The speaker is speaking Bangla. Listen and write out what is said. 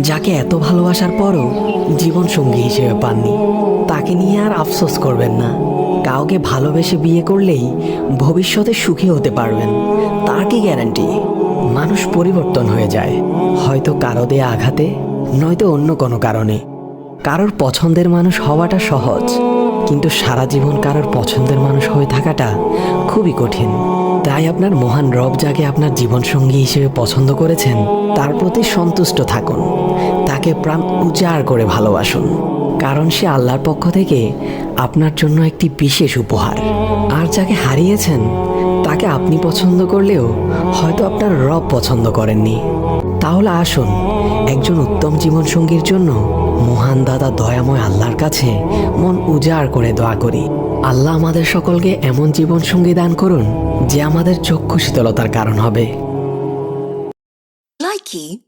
যাকে এত ভালোবাসার পরও জীবনসঙ্গী হিসেবে পাননি, তাকে নিয়ে আর আফসোস করবেন না। কাউকে ভালোবেসে বিয়ে করলেই ভবিষ্যতে সুখী হতে পারবেন, তার কি গ্যারান্টি? মানুষ পরিবর্তন হয়ে যায়, হয়তো কারো দেয়া আঘাতে, নয়তো অন্য কোনো কারণে। কারোর পছন্দের মানুষ হওয়াটা সহজ, কিন্তু সারা জীবন কারোর পছন্দের মানুষ হয়ে থাকাটা খুবই কঠিন। তাই আপনার মহান রব যাকে আপনার জীবনসঙ্গী হিসেবে পছন্দ করেছেন, তার প্রতি সন্তুষ্ট থাকুন, তাকে প্রাণ উজাড় করে ভালোবাসুন, কারণ সে আল্লাহর পক্ষ থেকে আপনার জন্য একটি বিশেষ উপহার। আর যাকে হারিয়েছেন, তাকে আপনি পছন্দ করলেও হয়তো আপনার রব পছন্দ করেননি। তাহলে আসুন একজন উত্তম জীবনসঙ্গীর জন্য মহান দাদা দয়াময় আল্লাহর কাছে মন উজাড় করে দোয়া করি। আল্লাহ আমাদের সকলকে এমন জীবনসঙ্গী দান করুন যে আমাদের চক্ষু শীতলতার কারণ হবে। Likey